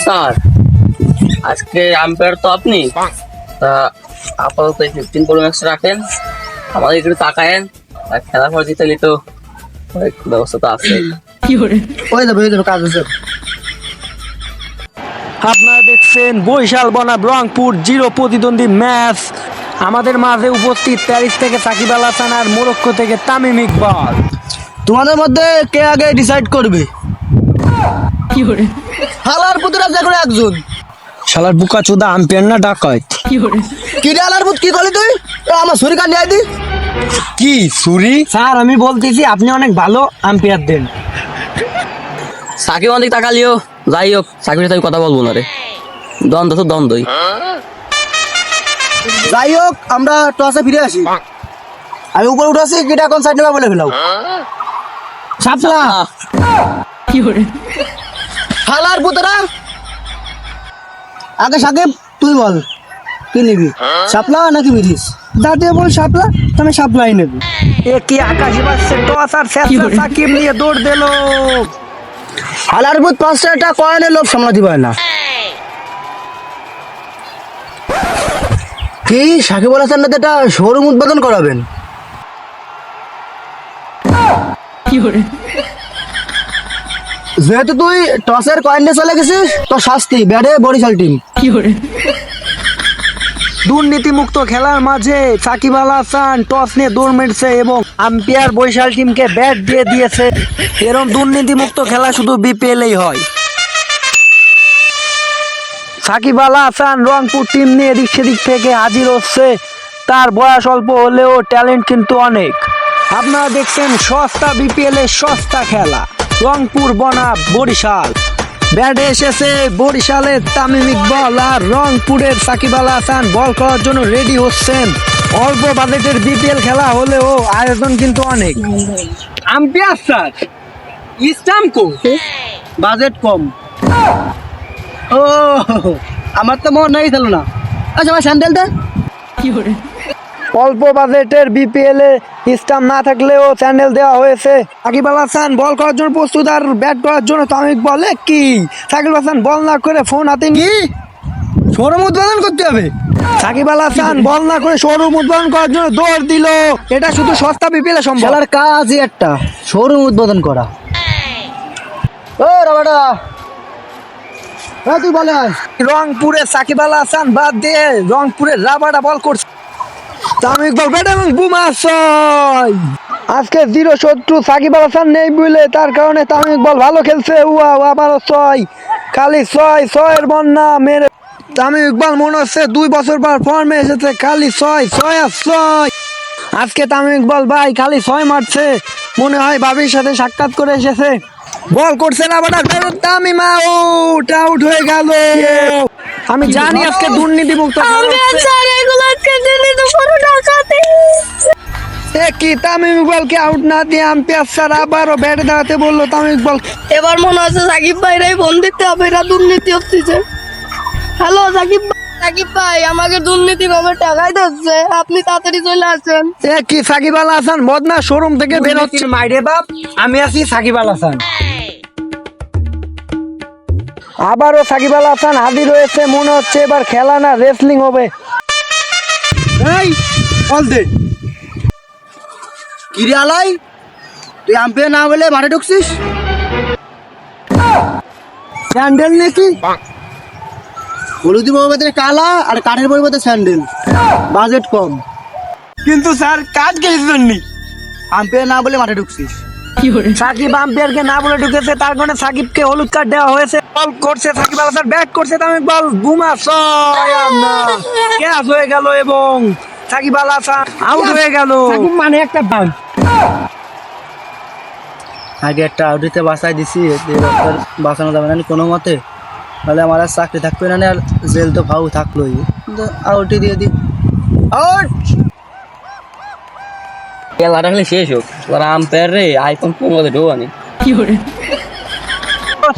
Sir, আজকে umpire তো আপনি, তা আপাতত 15 Pro Max রাখেন, আমাদের একটু তাকায়েন, আর খেলার পর জিতে তো অনেক ব্যবস্থা তো আছে। হয়ে যাবে কাজ হচ্ছে। আপনারা দেখছেন বরিশাল বনাম রংপুর জিরো প্রতিদ্বন্দ্বী ম্যাচ। আমাদের মাঝে উপস্থিত প্যারিস থেকে সাকিব আল হাসান আর মোরক্কো থেকে তামিম ইকবাল। তোমাদের মধ্যে কে আগে ডিসাইড করবে? হালার পুতুরা যে করে একজন। শালার বুকা চোদা আম্পায়ার না ডাকাত? কি রে হালার পুত, কি করলি তুই? আমার ছুরি কান নিয়ে দি। কি সুরি? স্যার আমি বলতেছি আপনি অনেক ভালো আম্পায়ার দেন। সাকিব অনেক তাকালিও, যাই হোক সাকিবের সাথে কথা বলবো না রে, দ্বন্দ্ব তো দ্বন্দ্বই। যাই হোক আমরা টসে ফিরে আসি। আমি উপরে উঠে আসি, কিটা কোন সাইড নেবে বলে ফেলাও। সাপলা হালার পুতরা আগে সাকিব তুই বল কি নিবি, সাপলা নাকি বিরিস? দাঁড়িয়ে বল সাপলা, তুমি সাপলাই নেবি। এ কি আকাশে বাজছে টস আর শেষে সাকিব নিয়ে দৌড় দিল। হালার পুত 5 টাকা কয়েনের লোভ সামলাতে পারে না। কি সাকিব আল হাসান এটা শোরুম উদ্বোধন করাবেন? যেহেতু তুই টসের কয়েন নিয়ে চলে গেছিস, তোর শাস্তি ব্যাটে বরিশাল টিম। দুর্নীতিমুক্ত খেলার মাঝে সাকিব আল হাসান টস নিয়ে দৌড় মেরেছে এবং আম্পায়ার বরিশাল টিমকে ব্যাট দিয়ে দিয়েছে। এরকম দুর্নীতিমুক্ত খেলা শুধু বিপিএলেই হয়। সাকিব আল হাসান রংপুর টিম নিয়ে এদিক সেদিক থেকে হাজির হচ্ছে। তার বয়স অল্প হলেও ট্যালেন্ট কিন্তু অনেক। আপনারা দেখছেন সস্তা বিপিএল এর সস্তা খেলা, রংপুর বনাম বরিশাল। ব্যাটে এসেছে বরিশালের তামিম ইকবাল আর রংপুরের সাকিব আল হাসান বল করার জন্য রেডি হচ্ছেন। অল্প বাজেটের বিপিএল খেলা হলেও আয়োজন কিন্তু অনেক। আম্পায়ার স্যার ইসলামকো বাজেট কম। ও আমার তো মন নাই ছিল না। আচ্ছা আমার স্যান্ডেল দে। অল্প বাজেটের বিপিএল এ স্টাম্প না থাকলেও স্যান্ডেল দেওয়া হয়েছে। সাকিব আল হাসান বল করার জন্য প্রস্তুত আর ব্যাট করার জন্য তামিম ইকবাল। কি সাকিব আল হাসান বল না করে ফোন হাতে নিয়ে শোরুম উদ্বোধন করতে হবে। সাকিব আল হাসান বল না করে শোরুম উদ্বোধন করার জন্য দৌড় দিল। এটা শুধু সস্তা বিপিএল এ সম্ভব। খেলার কাজই একটা শোরুম উদ্বোধন করা। ও রাবাডা তুই বলে রংপুরের সাকিব আল হাসান বাদ দিয়ে রংপুরের রাবাডা বল করছে তামিম ইকবাল ব্যাট এবং বুমা ছয়। আজকে জিরো শত্রু সাকিব আল হাসান নেই বুঝলে, তার কারণে তামিম ইকবাল ভালো খেলছে। আবারও ছয়, খালি ছয়, ছয়ের বন্যা মেরে তামিম ইকবাল মনে হচ্ছে 2 বছর পর ফর্মে এসেছে। খালি ছয়, ছয় আর ছয়। আজকে তামিম ইকবাল ভাই খালি ছয় মারছে, মনে হয় বাবির সাথে সাক্ষাৎ করে এসেছে। বল করছে না বাটার তামিম আউট হয়ে গেল। আমি জানি আজকে দুর্নীতিমুক্ত কি তামিম ইকবালকে আউট না দিয়ে আম্পায়ার স্যার আবারও ব্যাটে দাঁড়াতে বললো তামিম ইকবাল। এবার মনে হচ্ছে সাকিব ভাইরাই ফোন দিতে হবে, এরা দুর্নীতি হচ্ছে। হ্যালো সাকিব ভাই, সাকিব ভাই আমাকে দুর্নীতি ভাবে টাকাই দিচ্ছে, আপনি তাড়াতাড়ি চলে আসেন। কি সাকিব আল হাসান বদনা শোরুম থেকে বের হচ্ছে। মাইরে বাপ, আমি আছি সাকিব আল হাসান। আবারও সাকিব আল হাসান হাজির হয়েছে, মনে হচ্ছে এবার খেলা না রেসলিং হবে। এই বল দে কিরে আলাই, তুই আম্পায়ার না বলে মাঠে ঢুকছিস? স্যান্ডেল নাকি? হলুদি পরিবর্তে কালা আর কাঠের পরিবর্তে স্যান্ডেল, বাজেট কম। কিন্তু স্যার কাজ গেছে জন্য আম্পায়ার না বলে মাঠে ঢুকছিস। সাকিব আম্পায়ারকে না বলে ঢুকেছে, তার কারণে সাকিবকে হলুদ কার্ড দেওয়া হয়েছে। বল করছে সাকিব আল হাসান, ব্যাট করছে তামিম বল বুমা ছয়, ক্যাচ হয়ে গেল এবং সাকিব আল হাসান আউট হয়ে গেল। মানে একটা বাউন্স আগে একটা আউটিতে বাঁচাই দিছি, বাঁচানো যাবে না কোনো মতে, তাহলে আমার আর চাকরি থাকবে না, আর জেল তো ভাও থাকলোই। আউটই দিয়ে দি, আউট। খেলাটা খালি শেষ হোক, ওরা আম্পায়ার রে আইফোন 15 ঢোকা নেই।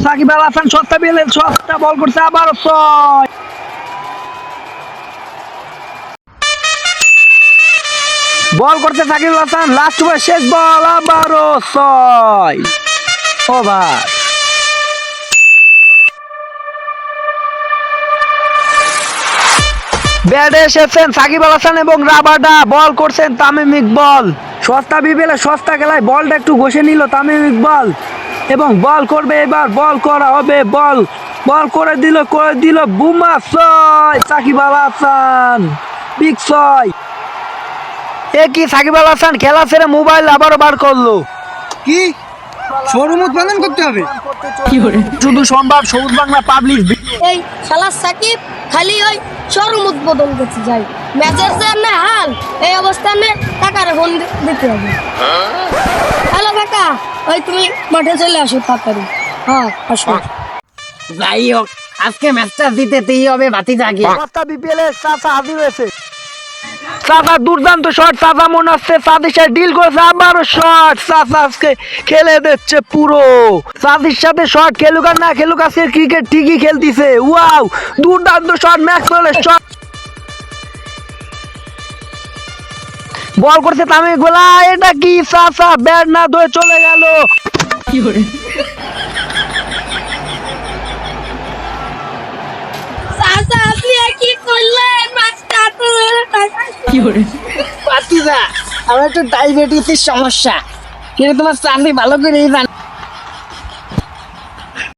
সাকিব আল হাসান সস্তা পেলেন, সস্তা বল করছে আবারও ছয়। বল করছে সাকিব আল হাসান, লাস্ট ওভার শেষ বল, আবারও ছয় ওভার। ব্যাটে এসেছেন সাকিব আল হাসান এবং রাবাডা, বল করছেন তামিম ইকবল। সস্তা বিপিএলে সস্তা খেলায় বলটা একটু ঘষে নিল তামিম ইকবল এবং বল করবে এবার, বল করা হবে, বল করে দিল বুমা, ছয় সাকিব আল হাসান, বিগ ছয়। এ কি সাকিব আল হাসান খেলা ছেড়ে মোবাইল আবারও বার করলো। কি শোরুম উৎপাদন করতে হবে? শুধু সম্ভব সবুজ বাংলা পাবলিক। এই শালা সাকিব খালি ওই শোরুম উদ্বোধন করতে যাই, ম্যাচের যে না হাল এই অবস্থানে টাকার ফোন দিতে হবে। হ্যালো কাকা, ওই তুমি মাঠে চলে আসো তাড়াতাড়ি। হ্যাঁ আসো। যাই হোক, আজকে ম্যাচটা জিতেতেই হবে ভাতিজাকে। সস্তা বিপিএলে চাচা হাজির হয়েছে। চাচা দুর্দান্ত শট, চাচা মনে হচ্ছে চাঁদির সাথে ডিল করেছে, আবারও শট, চাচা আজকে খেলে দিচ্ছে পুরো। চাঁদির সাথে শট খেলুক আর না খেলুক, আজকে ক্রিকেট ঠিকই খেলতিছে। ওয়াও, দুর্দান্ত শট, ম্যাক্সওয়েলের শট, বল করছে তামিম ইকবল। এটা কি চাচা ব্যাট না ধরে চলে গেল। চাচা আপনি কি করলেন? ম্যাচটা তো ভাতিজা, আমার একটু ডায়াবেটিসের সমস্যা, কিন্তু তোমার চাকরি ভালো করে জানি।